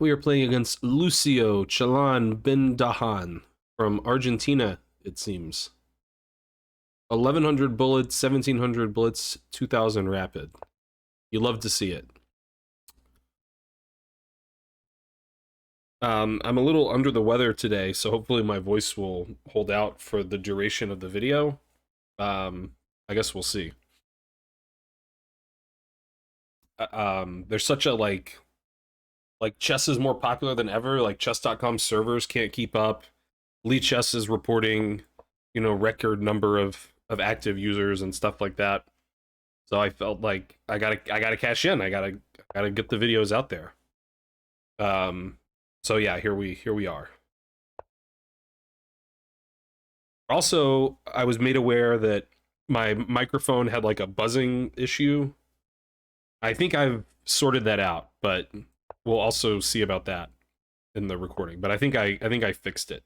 we are playing against Lucio Chalan Dahan from Argentina, it seems. 1100 bullets, 1700 bullets, 2000 rapid. You love to see it. I'm a little under the weather today, so hopefully my voice will hold out for the duration of the video. I guess we'll see. There's such a like chess is more popular than ever. Like chess.com servers can't keep up. Lee Chess is reporting, record number of active users and stuff like that. So I felt like I gotta cash in. I gotta get the videos out there. So yeah, here we are. Also, I was made aware that my microphone had like a buzzing issue. I think I've sorted that out, but we'll also see about that in the recording. But I think I fixed it.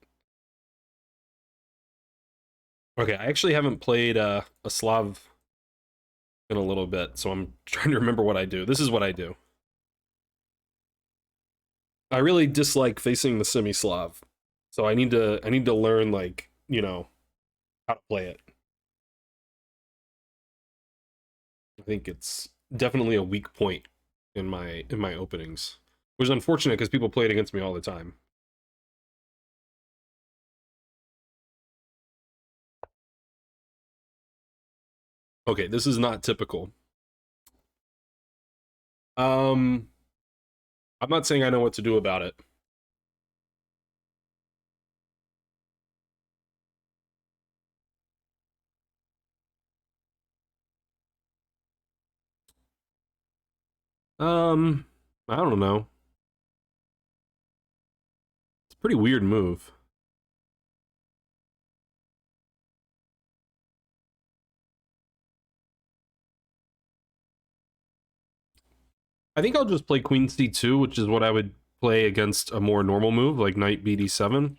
Okay, I actually haven't played a Slav in a little bit, so I'm trying to remember what I do. This is what I do. I really dislike facing the semi-slav, so I need to learn, like, how to play it. I think it's definitely a weak point in my openings, which is unfortunate because people play it against me all the time. Okay, this is not typical. I'm not saying I know what to do about it. I don't know. It's a pretty weird move. I think I'll just play Queen C2, which is what I would play against a more normal move, like Knight BD7.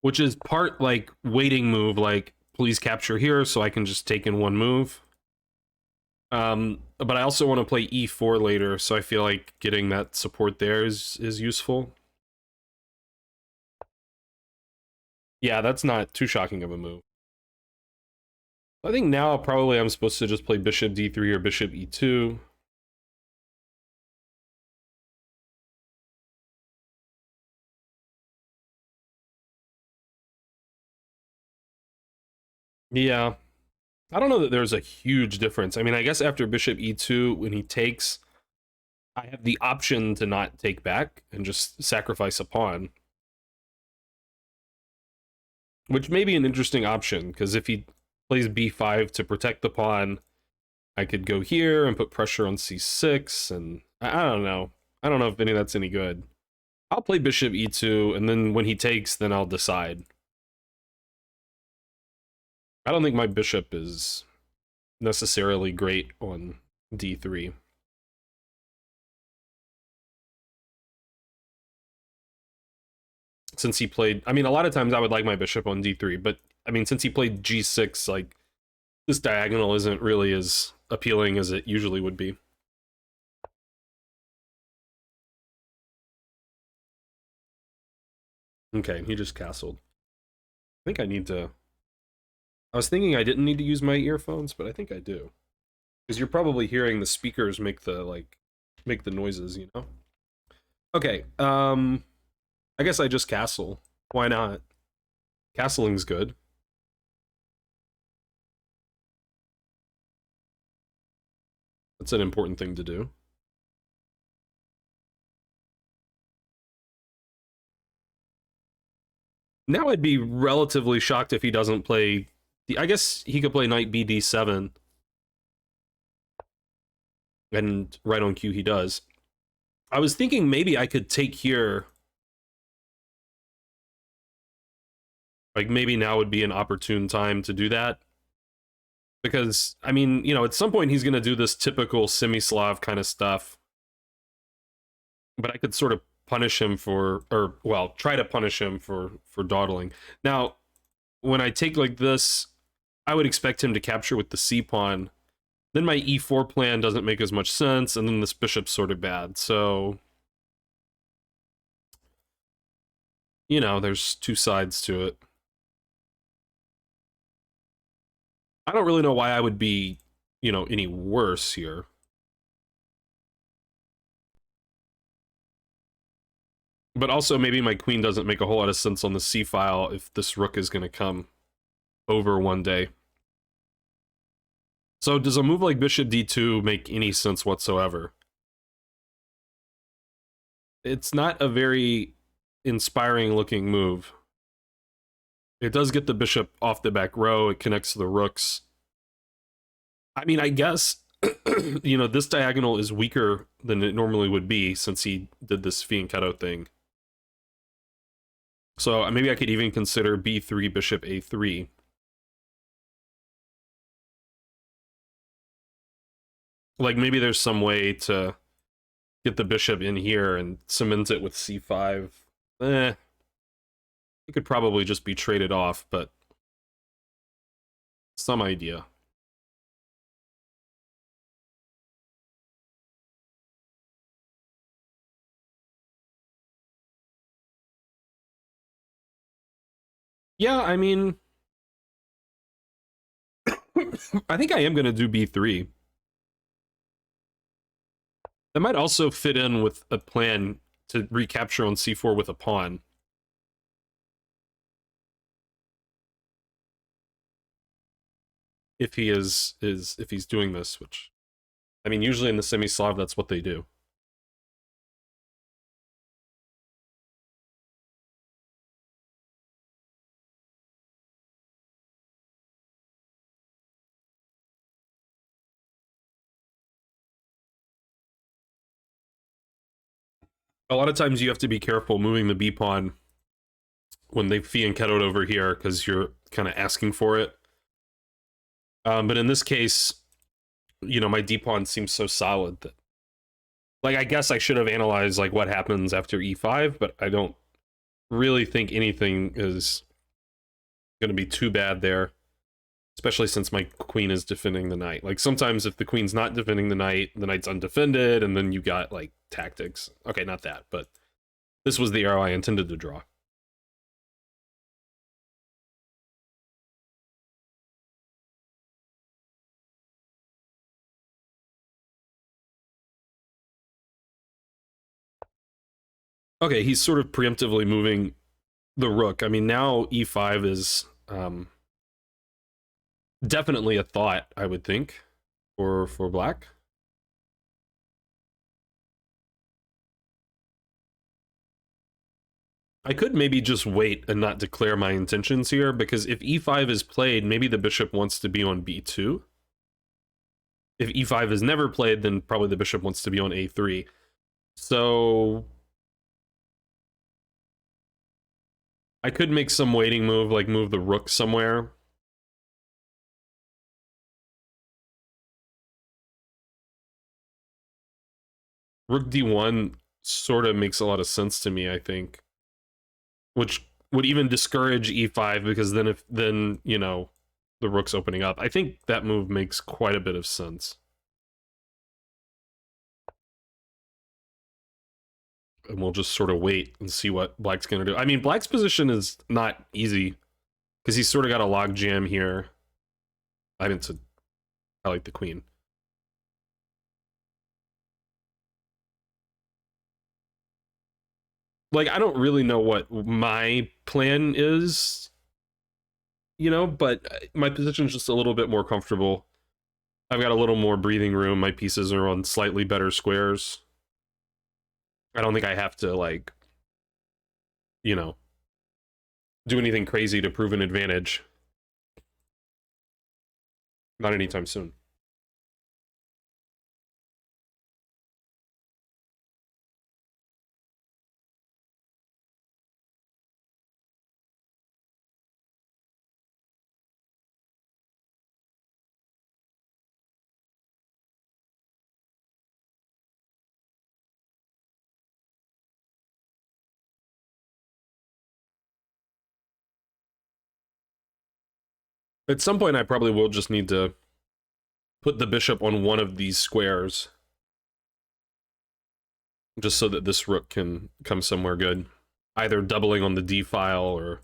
Which is part, like, waiting move, like, please capture here so I can just take in one move. But I also want to play E4 later, so I feel like getting that support there is useful. Yeah, that's not too shocking of a move. I think now probably I'm supposed to just play bishop d3 or bishop e2. Yeah. I don't know that there's a huge difference. I mean, I guess after bishop e2, when he takes, I have the option to not take back and just sacrifice a pawn. Which may be an interesting option, because if he plays b5 to protect the pawn, I could go here and put pressure on c6, and I don't know. I don't know if any of that's any good. I'll play bishop e2, and then when he takes, then I'll decide. I don't think my bishop is necessarily great on d3. Since he played, I mean, a lot of times I would like my bishop on d3, but I mean, since he played g6, like, this diagonal isn't really as appealing as it usually would be. Okay, he just castled. I think I need to... I was thinking I didn't need to use my earphones, but I think I do. Because you're probably hearing the speakers make the noises, you know? Okay, I guess I just castle. Why not? Castling's good. That's an important thing to do. Now I'd be relatively shocked if he doesn't play... I guess he could play knight bd7. And right on cue he does. I was thinking maybe I could take here. Like, maybe now would be an opportune time to do that. Because, I mean, at some point he's going to do this typical semi-slav kind of stuff. But I could sort of punish him for, or, well, try to punish him for dawdling. Now, when I take like this, I would expect him to capture with the c-pawn. Then my e4 plan doesn't make as much sense, and then this bishop's sort of bad. So, you know, there's two sides to it. I don't really know why I would be, you know, any worse here. But also, maybe my queen doesn't make a whole lot of sense on the c file if this rook is going to come over one day. So does a move like bishop d2 make any sense whatsoever? It's not a very inspiring looking move. It does get the bishop off the back row. It connects to the rooks. I mean, I guess, you know, this diagonal is weaker than it normally would be since he did this fianchetto thing. So maybe I could even consider b3, bishop a3. Like, maybe there's some way to get the bishop in here and cement it with c5. It could probably just be traded off, but some idea. Yeah, I mean, I think I am going to do b3. That might also fit in with a plan to recapture on c4 with a pawn. If he if he's doing this, which, I mean, usually in the semi-slav, that's what they do. A lot of times you have to be careful moving the b pawn when they fianchettoed over here because you're kind of asking for it. But in this case, you know, my d pawn seems so solid that, like, I guess I should have analyzed like what happens after e5, but I don't really think anything is going to be too bad there, especially since my queen is defending the knight. Like, sometimes if the queen's not defending the knight's undefended, and then you got like tactics. Okay, not that, but this was the arrow I intended to draw. Okay, he's sort of preemptively moving the rook. I mean, now e5 is definitely a thought, I would think, for black. I could maybe just wait and not declare my intentions here, because if e5 is played, maybe the bishop wants to be on b2. If e5 is never played, then probably the bishop wants to be on a3. So I could make some waiting move, like move the rook somewhere. Rook d1 sort of makes a lot of sense to me, I think. Which would even discourage e5, because then you know, the rook's opening up. I think that move makes quite a bit of sense. And we'll just sort of wait and see what black's going to do. I mean, black's position is not easy because he's sort of got a log jam here. I meant to highlight the queen. Like, I don't really know what my plan is, you know, but my position's just a little bit more comfortable. I've got a little more breathing room. My pieces are on slightly better squares. I don't think I have to, like, you know, do anything crazy to prove an advantage. Not anytime soon. At some point, I probably will just need to put the bishop on one of these squares, just so that this rook can come somewhere good. Either doubling on the d file or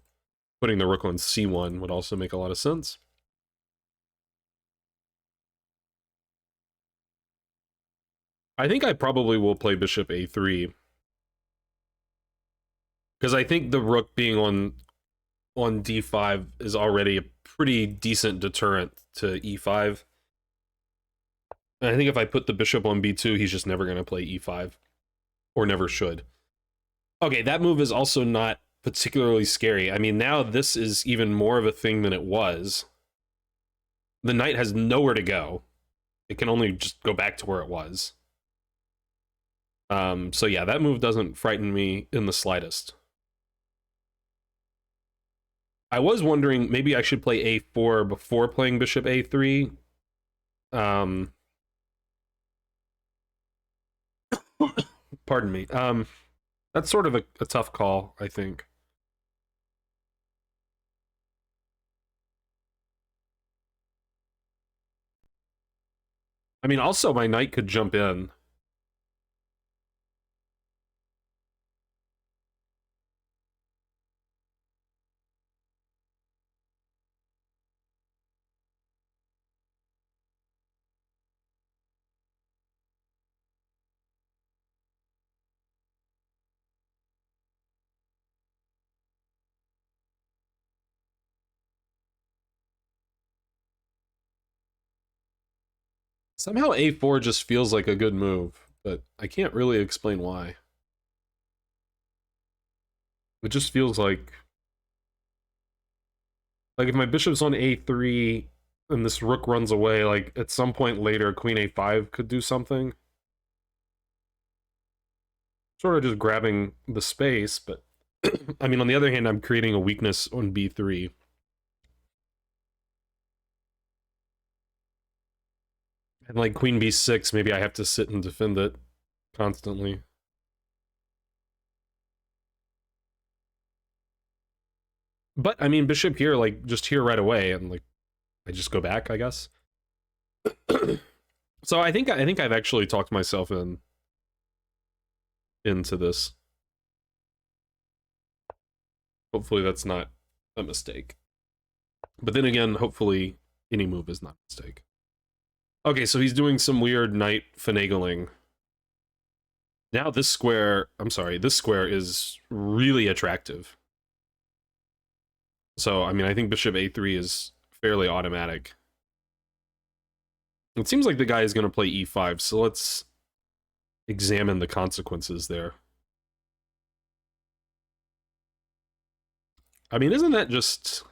putting the rook on c1 would also make a lot of sense. I think I probably will play bishop a3, because I think the rook being on d5 is already a pretty decent deterrent to e5. And I think if I put the bishop on b2, he's just never going to play e5, or never should. Okay, that move is also not particularly scary. I mean, now this is even more of a thing than it was. The knight has nowhere to go. It can only just go back to where it was. So yeah, that move doesn't frighten me in the slightest. I was wondering, maybe I should play a4 before playing bishop a3. Pardon me. That's sort of a tough call, I think. I mean, also my knight could jump in. Somehow a4 just feels like a good move, but I can't really explain why. It just feels like if my bishop's on a3 and this rook runs away, like at some point later queen a5 could do something. Sort of just grabbing the space, but I mean, on the other hand, I'm creating a weakness on b3. And like queen b6, maybe I have to sit and defend it constantly. But I mean, bishop here, like just here right away, and like I just go back, I guess. So I think I've actually talked myself into this. Hopefully that's not a mistake. But then again, hopefully any move is not a mistake. Okay, so he's doing some weird knight finagling. Now this square, I'm sorry, this square is really attractive. So, I mean, I think bishop a3 is fairly automatic. It seems like the guy is going to play e5, so let's examine the consequences there. I mean, isn't that just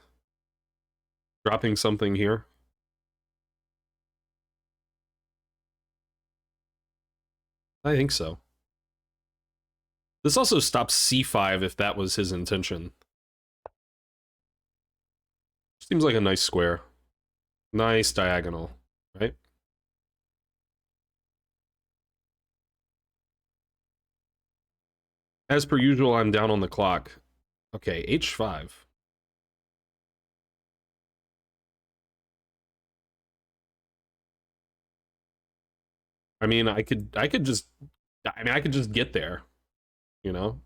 dropping something here? I think so. This also stops c5 if that was his intention. Seems like a nice square. Nice diagonal, right? As per usual, I'm down on the clock. Okay, h5. I mean, I could just get there, you know?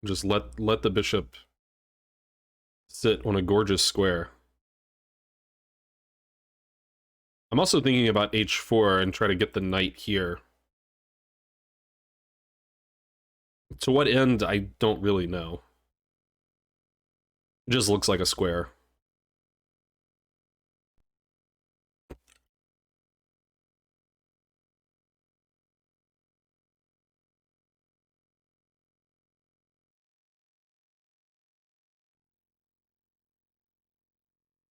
Just let the bishop sit on a gorgeous square. I'm also thinking about h4 and try to get the knight here. To what end, I don't really know. It just looks like a square.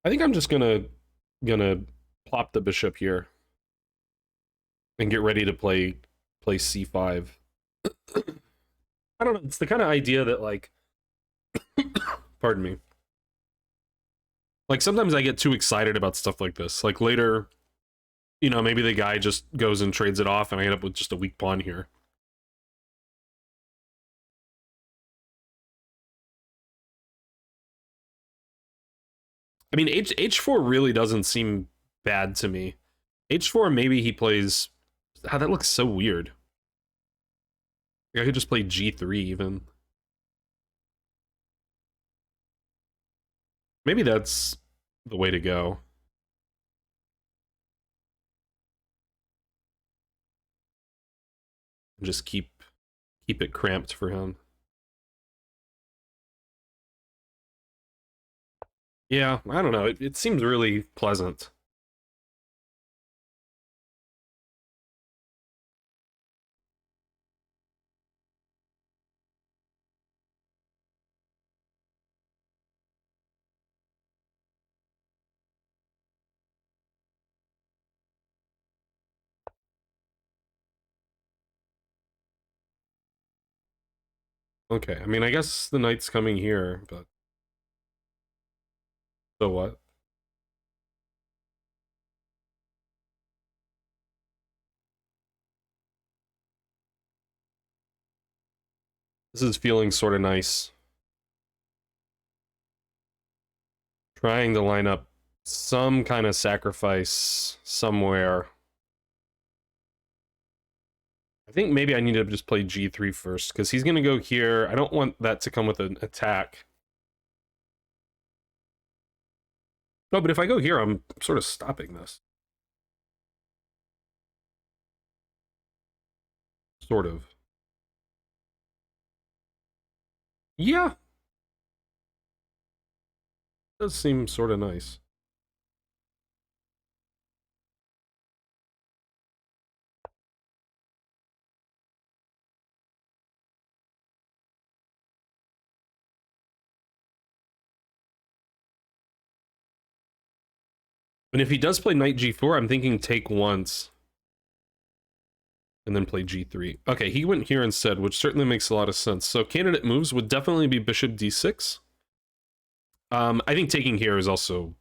I think I'm just gonna plop the bishop here and get ready to play c5. I don't know, it's the kind of idea that, like, pardon me. Like, sometimes I get too excited about stuff like this. Like, later, you know, maybe the guy just goes and trades it off and I end up with just a weak pawn here. I mean, H4 really doesn't seem bad to me. H4, maybe he plays... Ah, that looks so weird. I could just play G3 even. Maybe that's the way to go. Just keep it cramped for him. Yeah, I don't know. It seems really pleasant. Okay, I mean, I guess the knight's coming here, but so what? This is feeling sort of nice. Trying to line up some kind of sacrifice somewhere. I think maybe I need to just play G3 first, because he's going to go here. I don't want that to come with an attack. No, but if I go here, I'm sort of stopping this. Sort of. Yeah. Does seem sort of nice. And if he does play knight G4, I'm thinking take once. And then play G3. Okay, he went here instead, which certainly makes a lot of sense. So candidate moves would definitely be bishop D6. I think taking here is also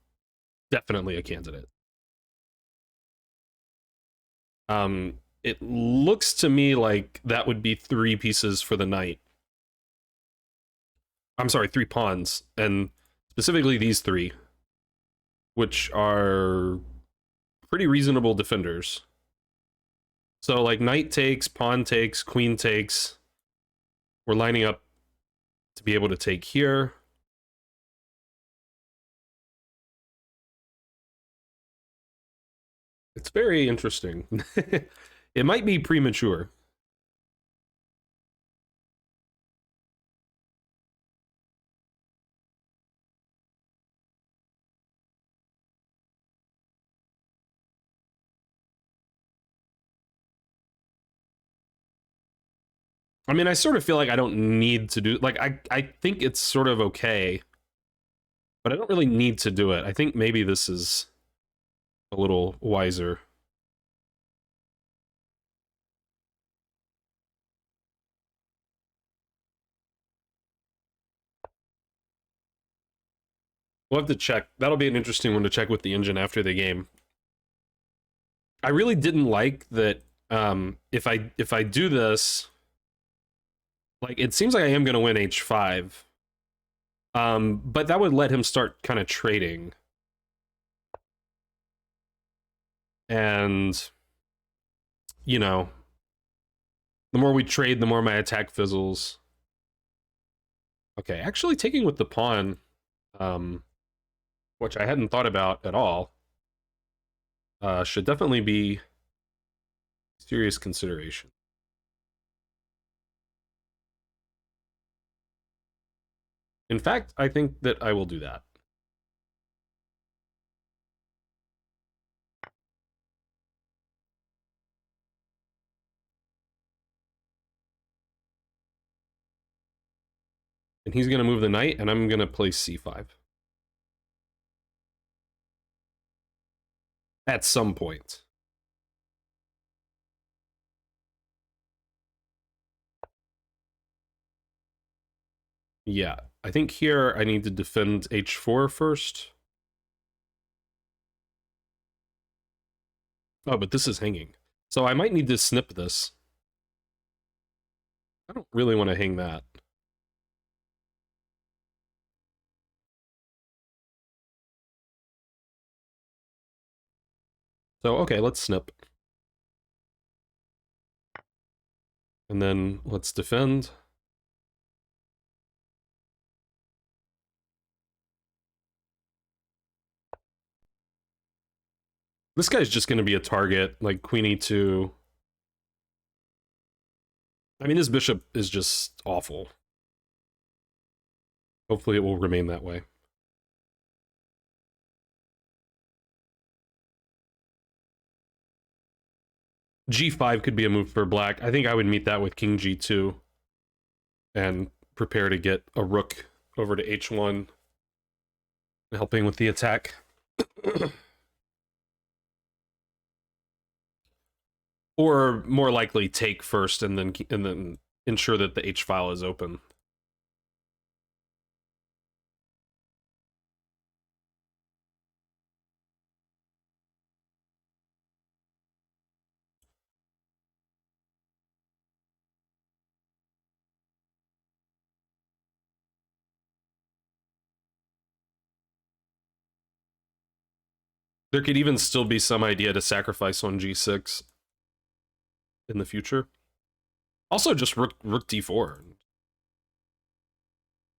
definitely a candidate. It looks to me like that would be 3 pieces for the knight. I'm sorry, 3 pawns, and specifically these 3, which are pretty reasonable defenders. So like knight takes, pawn takes, queen takes. We're lining up to be able to take here. It's very interesting. It might be premature. I mean, I sort of feel like I don't need to do... Like, I think it's sort of okay, but I don't really need to do it. I think maybe this is a little wiser. We'll have to check. That'll be an interesting one to check with the engine after the game. I really didn't like that if I do this, like, it seems like I am going to win h5. But that would let him start kind of trading. And, you know, the more we trade, the more my attack fizzles. Okay, actually taking with the pawn, which I hadn't thought about at all, should definitely be serious consideration. In fact, I think that I will do that. And he's going to move the knight, and I'm going to play c5. At some point. Yeah, I think here I need to defend h4 first. Oh, but this is hanging. So I might need to snip this. I don't really want to hang that. So, okay, let's snip. And then let's defend. This guy's just going to be a target, like queen e2. I mean, this bishop is just awful. Hopefully it will remain that way. G5 could be a move for black. I think I would meet that with king g2 and prepare to get a rook over to h1, helping with the attack. Or more likely take first and then ensure that the h file is open. There could even still be some idea to sacrifice on g6 in the future. Also, just rook d4.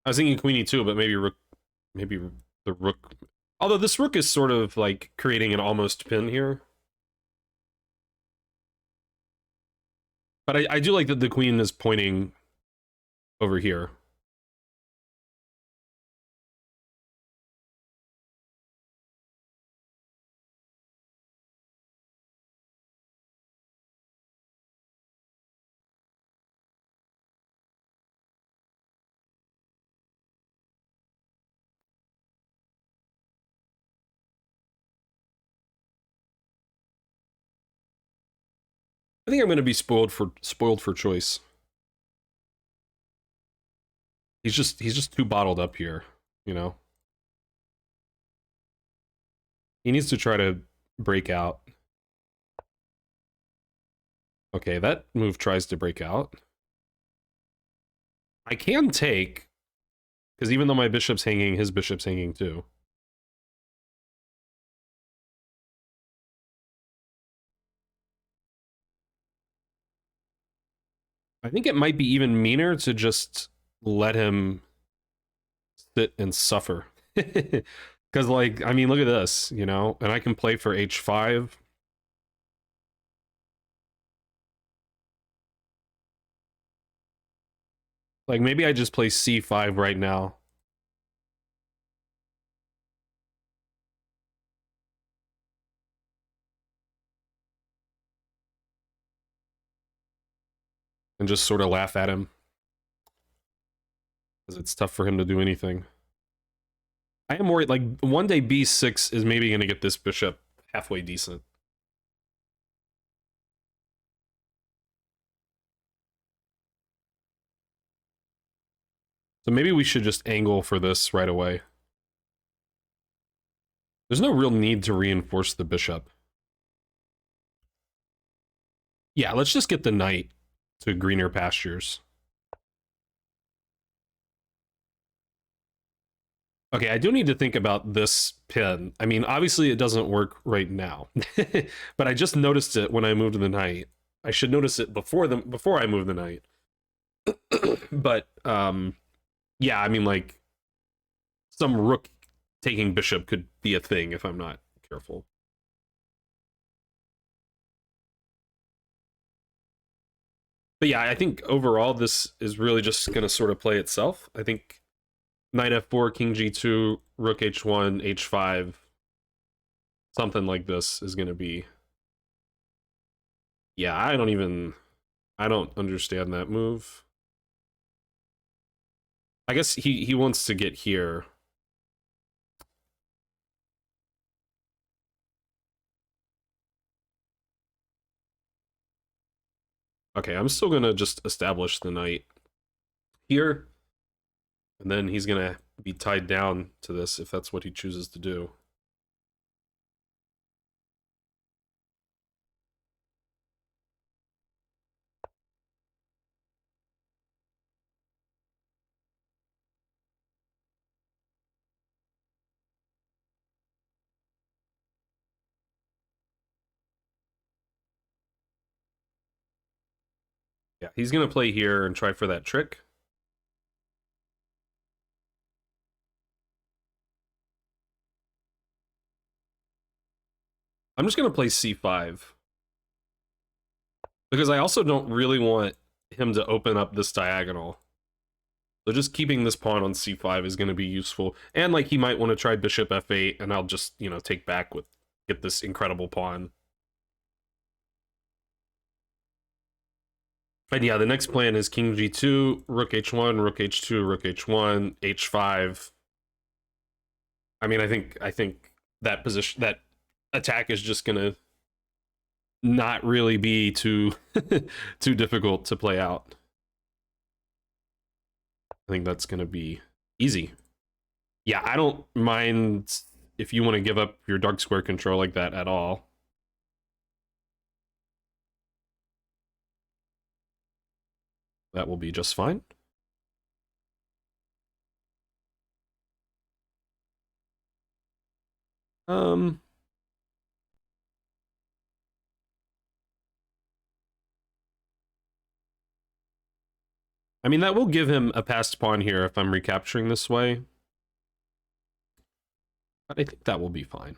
I was thinking queen e2, but maybe the rook. Although this rook is sort of like creating an almost pin here. But I do like that the queen is pointing over here. I think I'm going to be spoiled for choice. He's just too bottled up here, you know. He needs to try to break out. Okay, that move tries to break out. I can take, because even though my bishop's hanging, his bishop's hanging too. I think it might be even meaner to just let him sit and suffer. Because, like, I mean, look at this, you know? And I can play for h5. Like, maybe I just play c5 right now. And just sort of laugh at him. Because it's tough for him to do anything. I am worried, like, one day b6 is maybe going to get this bishop halfway decent. So maybe we should just angle for this right away. There's no real need to reinforce the bishop. Yeah, let's just get the knight to greener pastures. Okay, I do need to think about this pin. I mean, obviously it doesn't work right now, but I just noticed it when I moved the knight. I should notice it before I move the knight. But yeah, I mean, like, some rook taking bishop could be a thing if I'm not careful. But yeah, I think overall this is really just going to sort of play itself. I think knight f4, king g2, rook h1, h5, something like this is going to be... Yeah, I don't understand that move. I guess he wants to get here. Okay, I'm still going to just establish the knight here. And then he's going to be tied down to this if that's what he chooses to do. Yeah, he's gonna play here and try for that trick. I'm just gonna play c5 because I also don't really want him to open up this diagonal. So just keeping this pawn on c5 is going to be useful. And like he might want to try bishop f8 and I'll just, you know, take back with get this incredible pawn. And yeah, the next plan is king g2, rook h1, rook h2, rook h1, h5. I mean, I think that position, that attack is just going to not really be too too difficult to play out. I think that's going to be easy. Yeah, I don't mind if you want to give up your dark square control like that at all. That will be just fine. Um, I mean, that will give him a passed pawn here if I'm recapturing this way. But I think that will be fine.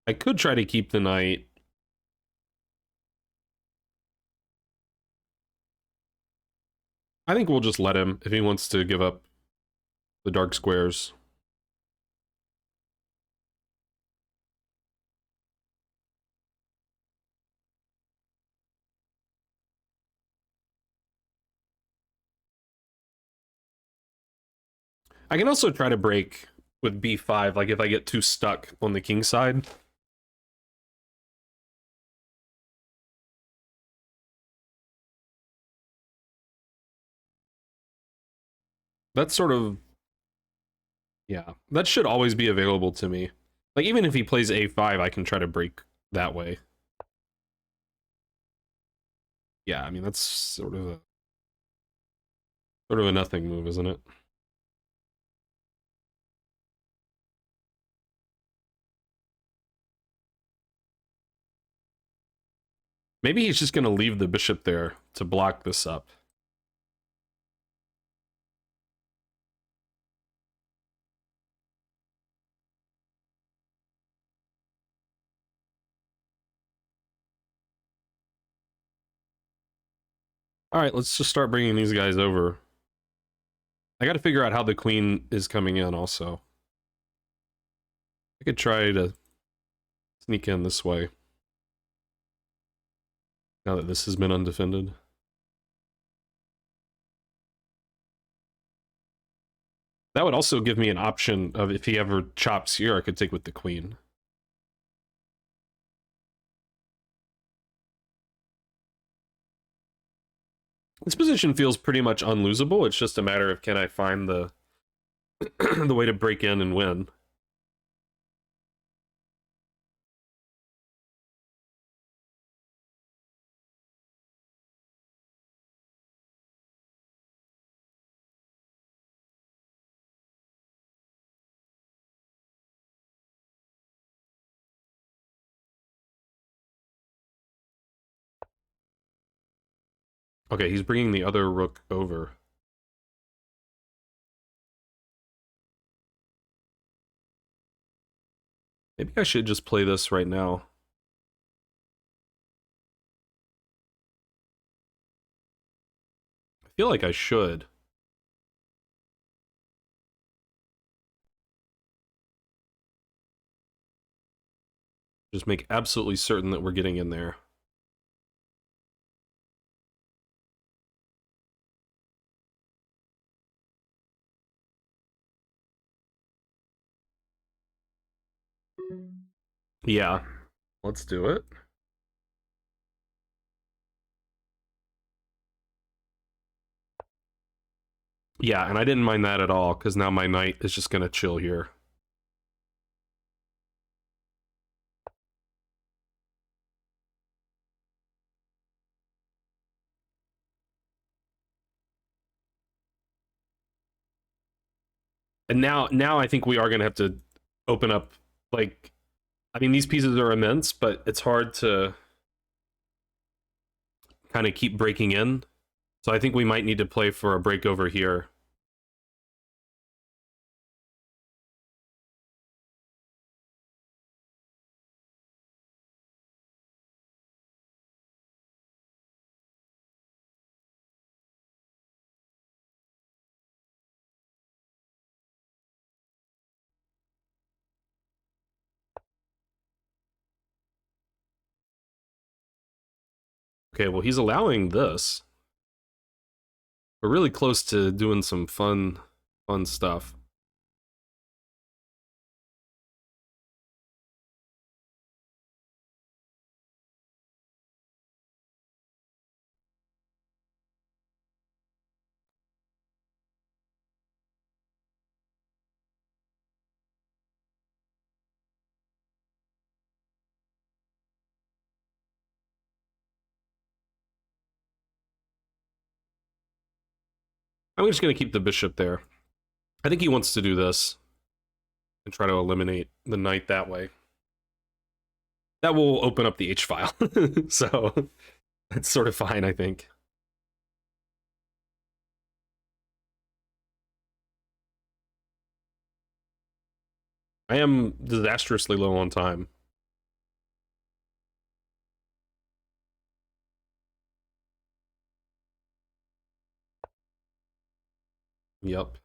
I could try to keep the knight. I think we'll just let him if he wants to give up the dark squares. I can also try to break with b5, like if I get too stuck on the king side. That's sort of, yeah, that should always be available to me. Like even if he plays a5, I can try to break that way. Yeah, I mean that's sort of a nothing move, isn't it? Maybe he's just going to leave the bishop there to block this up. All right, let's just start bringing these guys over. I got to figure out how the queen is coming in also. I could try to sneak in this way. Now that this has been undefended. That would also give me an option of if he ever chops here, I could take with the queen. This position feels pretty much unlosable. It's just a matter of can I find the the way to break in and win. Okay, he's bringing the other rook over. Maybe I should just play this right now. I feel like I should. Just make absolutely certain that we're getting in there. Yeah, let's do it. Yeah, and I didn't mind that at all, because now my knight is just going to chill here. And now I think we are going to have to open up, like, I mean, these pieces are immense, but it's hard to kind of keep breaking in. So I think we might need to play for a break over here. Okay, well, he's allowing this. We're really close to doing some fun stuff. I'm just going to keep the bishop there. I think he wants to do this and try to eliminate the knight that way. That will open up the H file. So that's sort of fine, I think. I am disastrously low on time. Yep.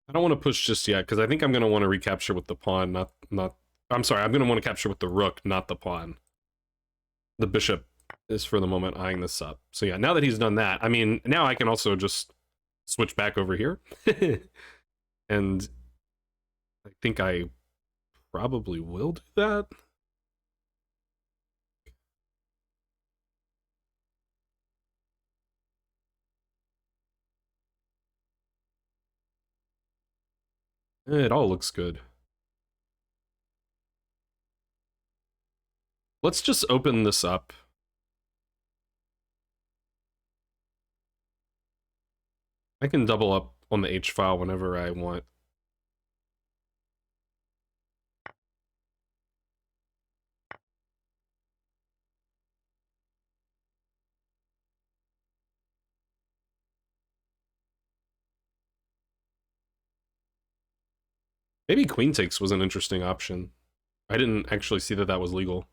I don't want to push just yet because I think I'm going to want to recapture with the pawn, not. I'm sorry, I'm going to want to capture with the rook, not the pawn. The bishop is for the moment eyeing this up. So yeah, now that he's done that, I mean, now I can also just switch back over here. And I think I probably will do that. It all looks good. Let's just open this up. I can double up on the H file whenever I want. Maybe queen takes was an interesting option. I didn't actually see that that was legal.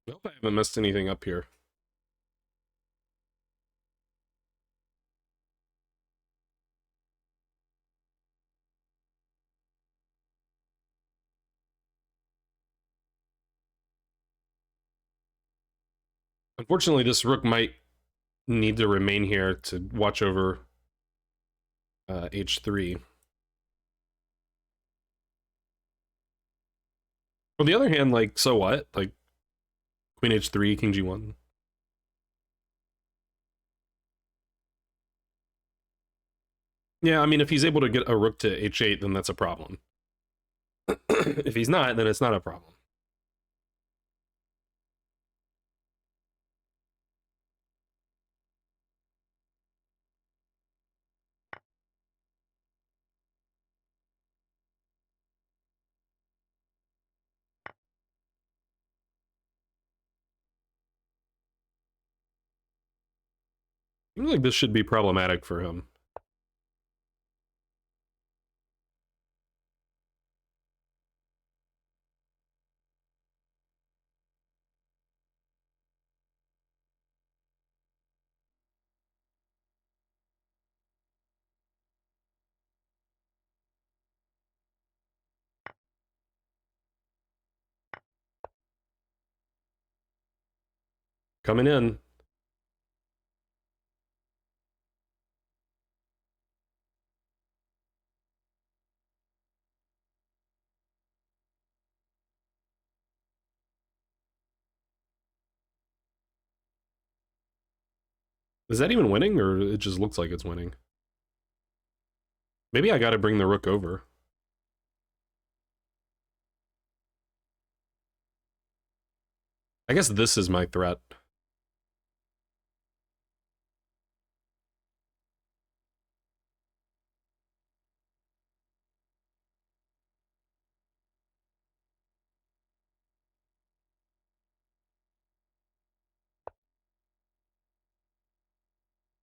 I hope I haven't messed anything up here. Unfortunately, this rook might need to remain here to watch over h3. On the other hand, like, so what? Like, queen h3, king g1. Yeah, I mean, if he's able to get a rook to h8, then that's a problem. If he's not, then it's not a problem. Seems like this should be problematic for him. Coming in. Is that even winning, or it just looks like it's winning? Maybe I gotta bring the rook over. I guess this is my threat.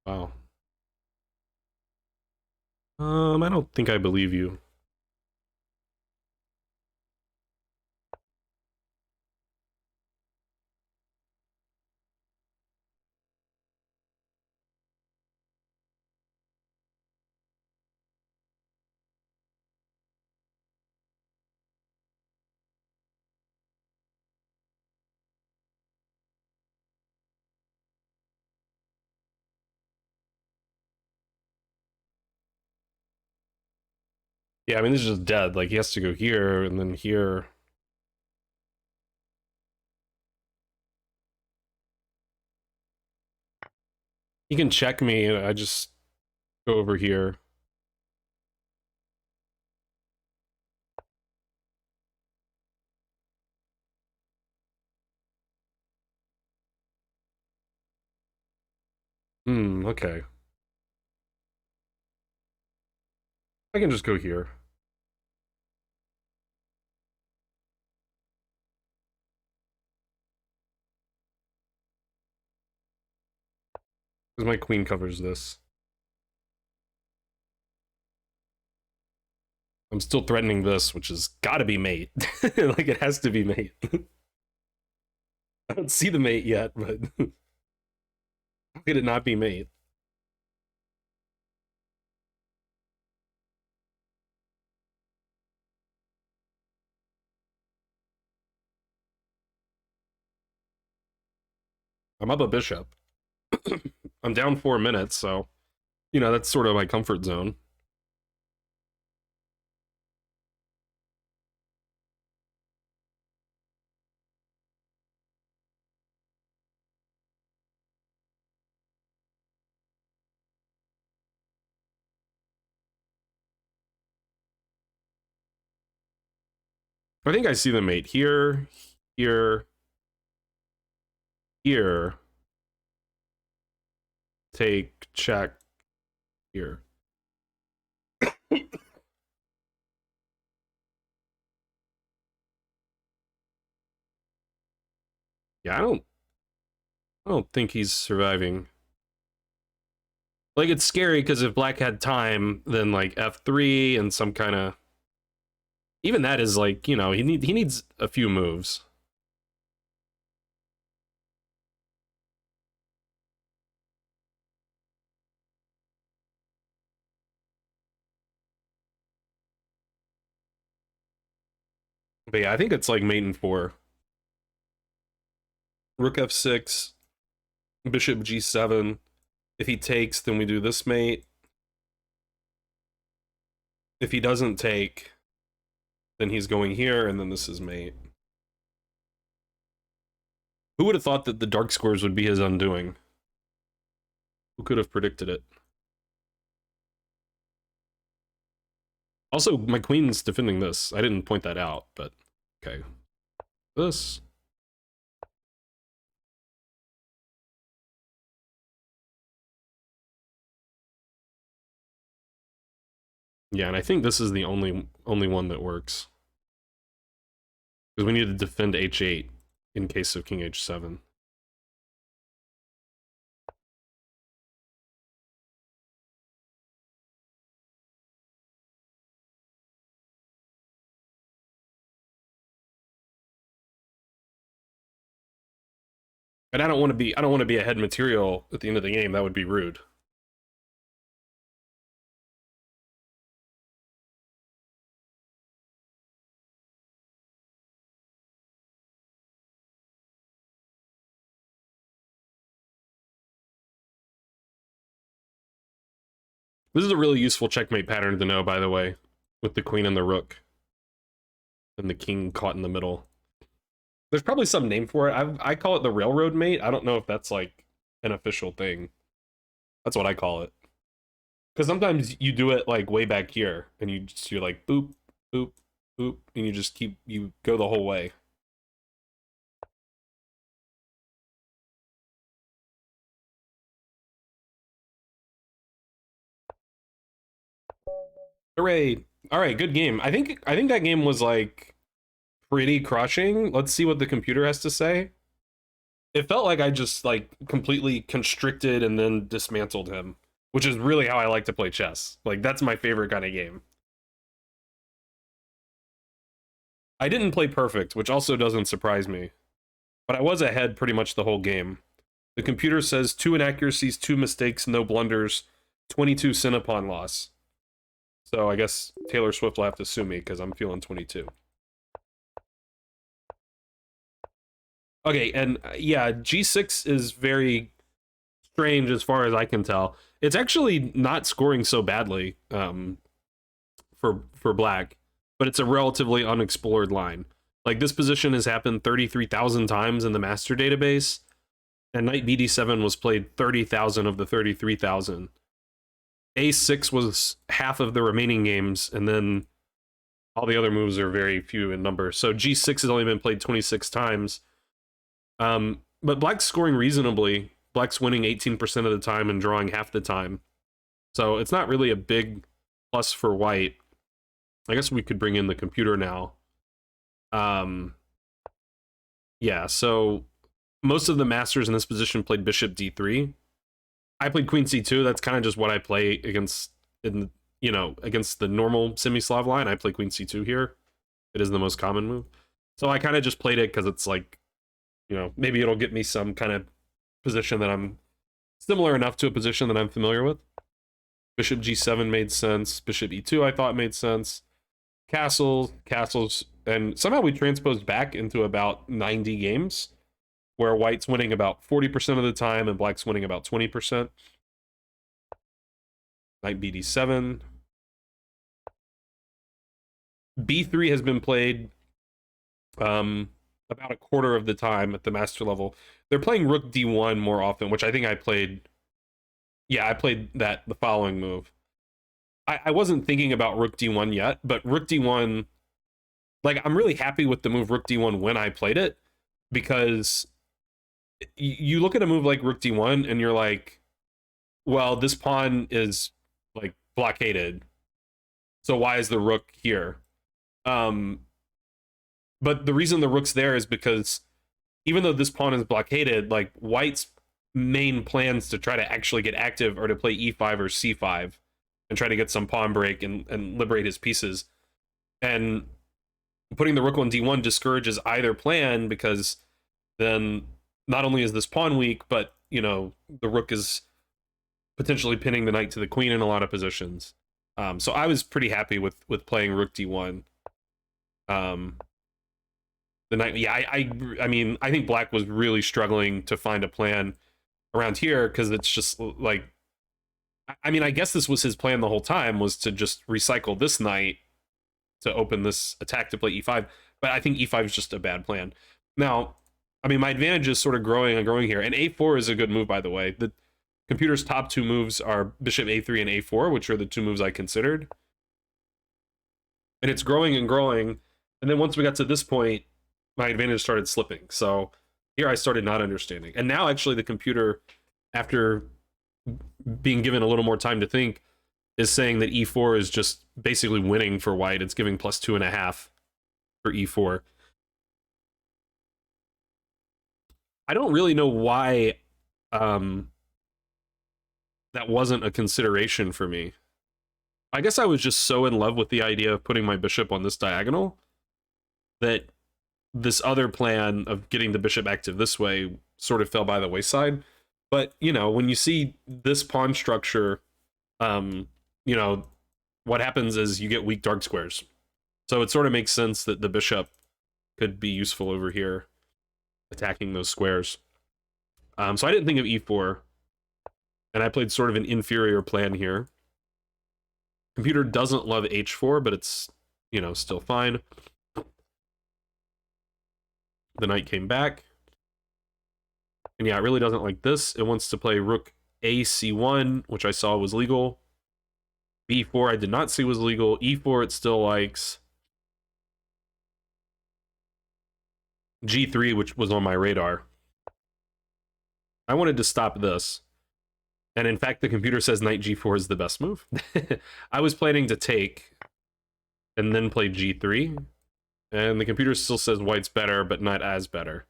Wow. I don't think I believe you. Yeah, I mean, this is just dead. Like, he has to go here, and then here. He can check me, and I just go over here. Okay. I can just go here. Because my queen covers this. I'm still threatening this, which has gotta be mate. Like, it has to be mate. I don't see the mate yet, but how could it not be mate? I'm up a bishop. I'm down 4 minutes, so, you know, that's sort of my comfort zone. I think I see the mate here, here, here. Take, check, here. Yeah, I don't think he's surviving. Like, it's scary because if black had time, then like f3 and some kind of, even that is like, you know, he needs a few moves. But yeah, I think it's like mate in 4. Rook f6, bishop g7. If he takes, then we do this mate. If he doesn't take, then he's going here, and then this is mate. Who would have thought that the dark squares would be his undoing? Who could have predicted it? Also, my queen's defending this. I didn't point that out, but okay. This. Yeah, and I think this is the only one that works. Because we need to defend h8 in case of king h7. And I don't want to be ahead material at the end of the game. That would be rude. This is a really useful checkmate pattern to know, by the way, with the queen and the rook, and the king caught in the middle. There's probably some name for it. I call it the railroad mate. I don't know if that's like an official thing. That's what I call it. Because sometimes you do it like way back here, and you're like boop, boop, boop, and you go the whole way. Hooray! All right, good game. I think that game was like pretty crushing. Let's see what the computer has to say. It felt like I just like completely constricted and then dismantled him, which is really how I like to play chess. Like that's my favorite kind of game. I didn't play perfect, which also doesn't surprise me, but I was ahead pretty much the whole game. The computer says 2 inaccuracies, 2 mistakes, no blunders, 22 Cinnapon loss. So I guess Taylor Swift will have to sue me because I'm feeling 22. Okay, and yeah, G6 is very strange as far as I can tell. It's actually not scoring so badly for black, but it's a relatively unexplored line. Like this position has happened 33,000 times in the master database, and knight bd7 was played 30,000 of the 33,000. A6 was half of the remaining games, and then all the other moves are very few in number. So G6 has only been played 26 times. But black's scoring reasonably. Black's winning 18% of the time and drawing half the time. So it's not really a big plus for white. I guess we could bring in the computer now. Yeah, so most of the masters in this position played bishop d3. I played queen c2. That's kind of just what I play against against the normal semi-Slav line. I play queen c2 here. It is the most common move. So I kind of just played it because it's like, maybe it'll get me some kind of position that I'm similar enough to a position that I'm familiar with. Bishop g7 made sense. Bishop e2 I thought made sense. Castles, and somehow we transposed back into about 90 games, where white's winning about 40% of the time and black's winning about 20%. Knight bd7. b3 has been played about a quarter of the time at the master level. They're playing rook d1 more often, which I think I played. Yeah, I played that the following move. I wasn't thinking about rook d1 yet, but rook d1, like I'm really happy with the move rook d1 when I played it, because you look at a move like rook d1 and you're like, well, this pawn is like blockaded, so why is the rook here? But the reason the rook's there is because even though this pawn is blockaded, like white's main plans to try to actually get active are to play e5 or c5 and try to get some pawn break and liberate his pieces. And putting the rook on d1 discourages either plan, because then not only is this pawn weak, but the rook is potentially pinning the knight to the queen in a lot of positions. So I was pretty happy with playing rook d1. The knight, yeah, I mean, I think black was really struggling to find a plan around here, because it's just like, I mean, I guess this was his plan the whole time, was to just recycle this knight to open this attack to play e5, but I think e5 is just a bad plan. Now, I mean, my advantage is sort of growing and growing here, and a4 is a good move, by the way. The computer's top 2 moves are bishop a3 and a4, which are the 2 moves I considered. And it's growing and growing, and then once we got to this point, my advantage started slipping. So here I started not understanding. And now actually the computer, after being given a little more time to think, is saying that e4 is just basically winning for white. It's giving plus 2.5 for e4. I don't really know why that wasn't a consideration for me. I guess I was just so in love with the idea of putting my bishop on this diagonal that this other plan of getting the bishop active this way sort of fell by the wayside. But, you know, when you see this pawn structure, you know, what happens is you get weak dark squares. So it sort of makes sense that the bishop could be useful over here, attacking those squares. So I didn't think of e4, and I played sort of an inferior plan here. Computer doesn't love h4, but it's, you know, still fine. The knight came back. And yeah, it really doesn't like this. It wants to play rook ac1, which I saw was legal. b4 I did not see was legal. e4 it still likes. g3, which was on my radar. I wanted to stop this. And in fact, the computer says knight g4 is the best move. I was planning to take and then play g3. And the computer still says white's better, but not as better.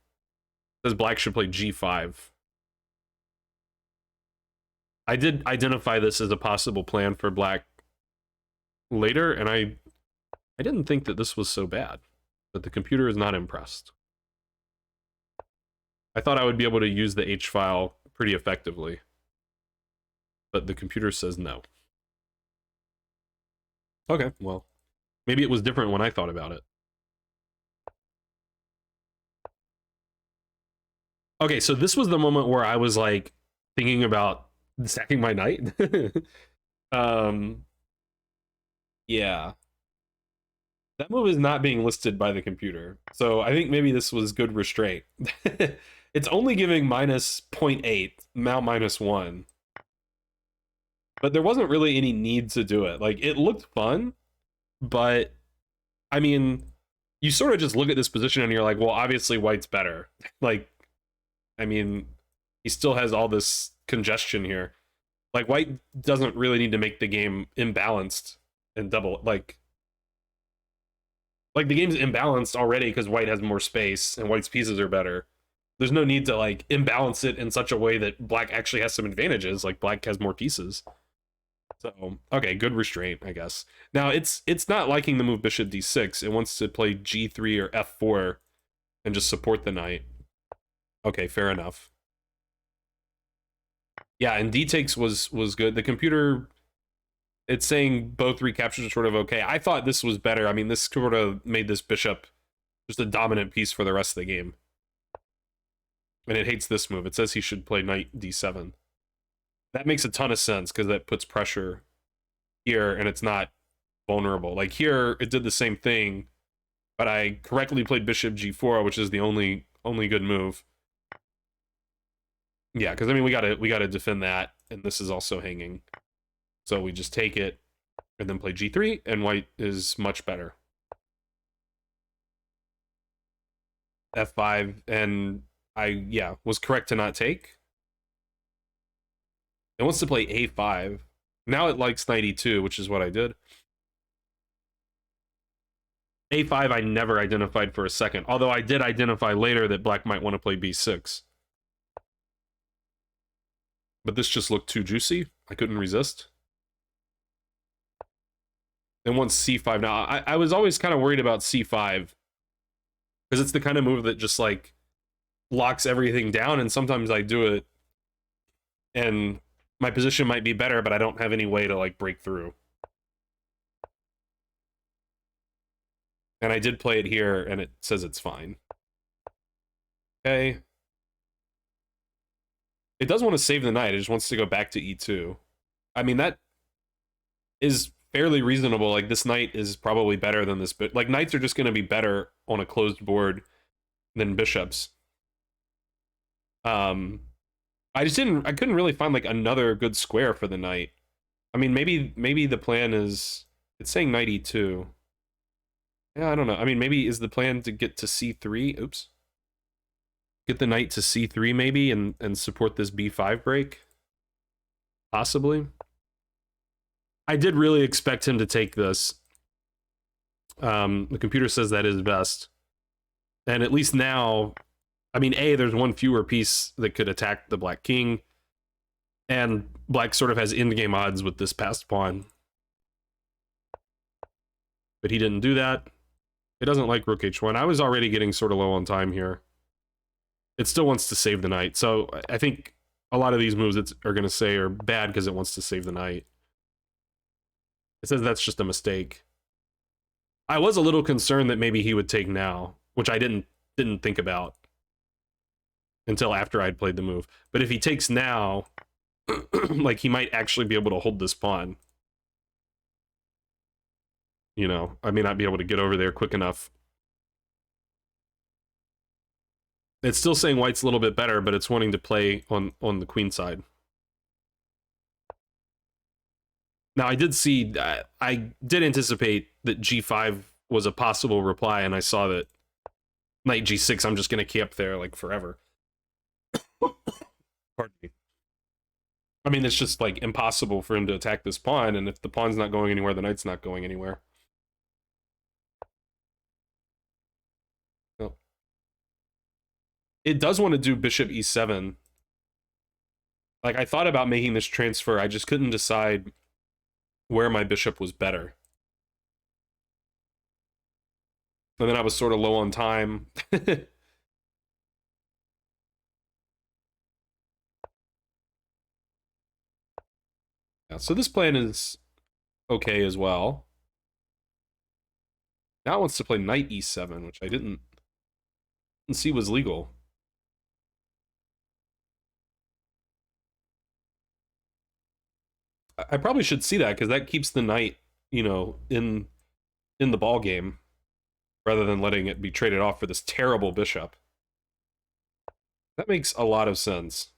It says black should play g5. I did identify this as a possible plan for black later, and I didn't think that this was so bad. But the computer is not impressed. I thought I would be able to use the H file pretty effectively. But the computer says no. Okay, well, maybe it was different when I thought about it. Okay, so this was the moment where I was like thinking about sacking my knight. Yeah. That move is not being listed by the computer. So I think maybe this was good restraint. It's only giving minus 0.8, now minus 1. But there wasn't really any need to do it. Like, it looked fun, but, I mean, you sort of just look at this position and you're like, well, obviously white's better. Like, I mean, he still has all this congestion here. Like, white doesn't really need to make the game imbalanced and double, like the game's imbalanced already because white has more space and white's pieces are better. There's no need to, like, imbalance it in such a way that black actually has some advantages, like black has more pieces. So, okay, good restraint, I guess. Now, it's not liking the move bishop d6. It wants to play g3 or f4 and just support the knight. Okay, fair enough. Yeah, and d takes was good. The computer, it's saying both recaptures are sort of okay. I thought this was better. I mean, this sort of made this bishop just a dominant piece for the rest of the game. And it hates this move. It says he should play knight d7. That makes a ton of sense because that puts pressure here and it's not vulnerable. Like here, it did the same thing, but I correctly played bishop g4, which is the only good move. Yeah, because I mean we gotta defend that, and this is also hanging. So we just take it and then play g3, and white is much better. f5, and I was correct to not take. It wants to play a5. Now it likes knight e2, which is what I did. a5 I never identified for a second, although I did identify later that black might want to play b6. But this just looked too juicy. I couldn't resist. And once c5. Now, I was always kind of worried about c5 because it's the kind of move that just, like, locks everything down, and sometimes I do it and my position might be better, but I don't have any way to, like, break through. And I did play it here, and it says it's fine. Okay. It does want to save the knight. It just wants to go back to e2. I mean, that is fairly reasonable. Like, this knight is probably better than this, but, like, knights are just going to be better on a closed board than bishops. I couldn't really find, like, another good square for the knight. I mean, maybe the plan is, it's saying knight e2. Yeah, I don't know. I mean, maybe is the plan to get to c3? Oops. Get the knight to c3 maybe and support this b5 break? Possibly. I did really expect him to take this. The computer says that is best. And at least now, I mean, there's one fewer piece that could attack the black king. And black sort of has endgame odds with this passed pawn. But he didn't do that. It doesn't like rook h1. I was already getting sort of low on time here. it still wants to save the knight. So I think a lot of these moves are going to say are bad because it wants to save the knight. It says that's just a mistake. I was a little concerned that maybe he would take now, which I didn't think about until after I'd played the move. But if he takes now, like he might actually be able to hold this pawn. You know, I may not be able to get over there quick enough. It's still saying white's a little bit better, but it's wanting to play on the queen side. Now, I did see, I did anticipate that g5 was a possible reply, and I saw that knight g6, I'm just going to camp there, like, forever. Pardon me. I mean, it's just, like, impossible for him to attack this pawn, and if the pawn's not going anywhere, the knight's not going anywhere. Oh. It does want to do bishop e7. Like, I thought about making this transfer, I just couldn't decide where my bishop was better. And then I was sort of low on time. Yeah, so this plan is okay as well. Now it wants to play knight e7, which I didn't see was legal. I probably should see that because that keeps the knight, you know, in the ball game rather than letting it be traded off for this terrible bishop. That makes a lot of sense.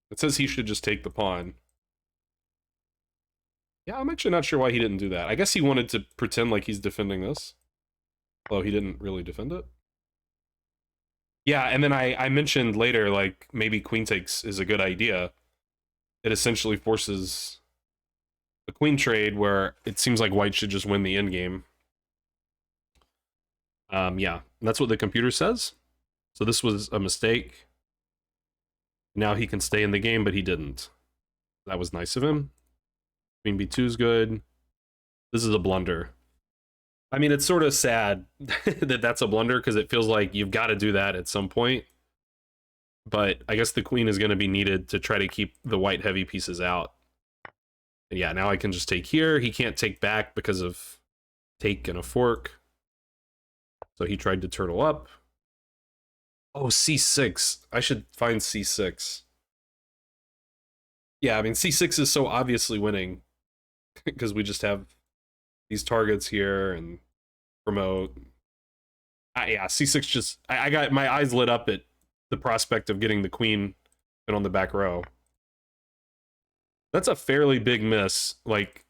It says he should just take the pawn. Yeah, I'm actually not sure why he didn't do that. I guess he wanted to pretend like he's defending this. Although he didn't really defend it. Yeah, and then I mentioned later, like, maybe queen takes is a good idea. It essentially forces a queen trade where it seems like white should just win the endgame. Yeah, that's what the computer says. So this was a mistake. Now he can stay in the game, but he didn't. That was nice of him. Queen b2 is good. This is a blunder. I mean, it's sort of sad that that's a blunder because it feels like you've got to do that at some point. But I guess the queen is going to be needed to try to keep the white heavy pieces out. And yeah, now I can just take here. He can't take back because of take and a fork. So he tried to turtle up. Oh, c6. I should find c6. Yeah, I mean, c6 is so obviously winning because we just have these targets here and promote. Yeah, c6 just... I got my eyes lit up at the prospect of getting the queen and on the back row. That's a fairly big miss. Like,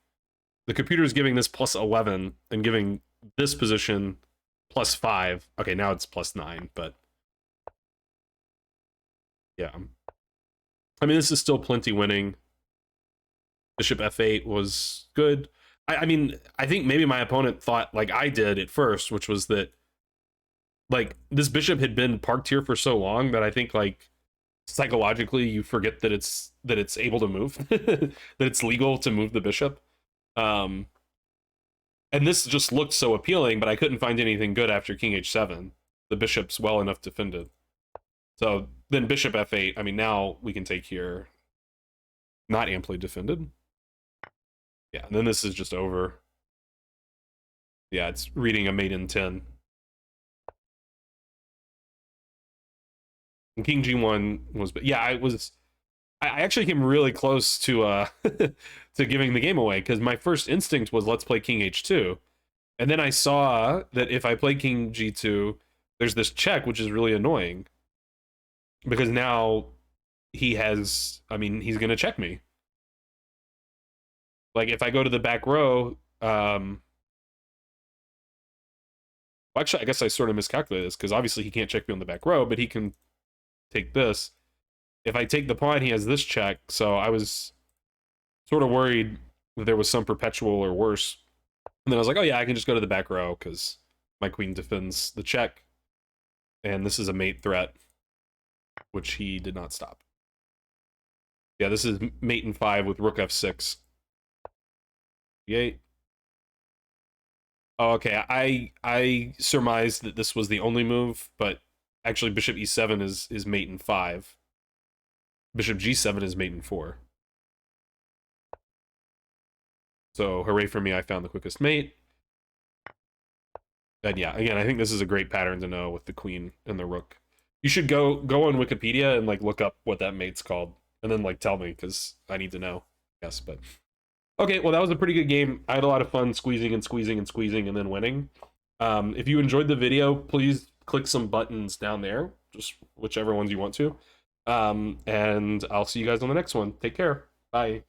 the computer is giving this plus 11 and giving this position plus 5. Okay, now it's plus 9, but... yeah. I mean, this is still plenty winning. Bishop f8 was good. I mean, I think maybe my opponent thought like I did at first, which was that like this bishop had been parked here for so long that I think like psychologically you forget that it's able to move, that it's legal to move the bishop. And this just looked so appealing, but I couldn't find anything good after king h7. The bishop's well enough defended. So then bishop f8, I mean, now we can take here. Not amply defended. Yeah, and then this is just over. Yeah, it's reading a mate in 10. And king g1 was... yeah, I actually came really close to to giving the game away because my first instinct was let's play king h2. And then I saw that if I play king g2, there's this check, which is really annoying. Because now he has... I mean, he's going to check me. Like, if I go to the back row... well, actually, I guess I sort of miscalculated this, because obviously he can't check me on the back row, but he can take this. If I take the pawn, he has this check, so I was sort of worried that there was some perpetual or worse. And then I was like, oh yeah, I can just go to the back row, because my queen defends the check. And this is a mate threat, which he did not stop. Yeah, this is mate in 5 with rook f6. e8. Oh, okay. I surmised that this was the only move, but actually bishop e7 is mate in 5. Bishop g7 is mate in 4. So hooray for me, I found the quickest mate. And yeah, again, I think this is a great pattern to know with the queen and the rook. You should go on Wikipedia and like look up what that mate's called, and then like tell me because I need to know. Yes, but okay. Well, that was a pretty good game. I had a lot of fun squeezing and squeezing and squeezing and then winning. If you enjoyed the video, please click some buttons down there, just whichever ones you want to. And I'll see you guys on the next one. Take care. Bye.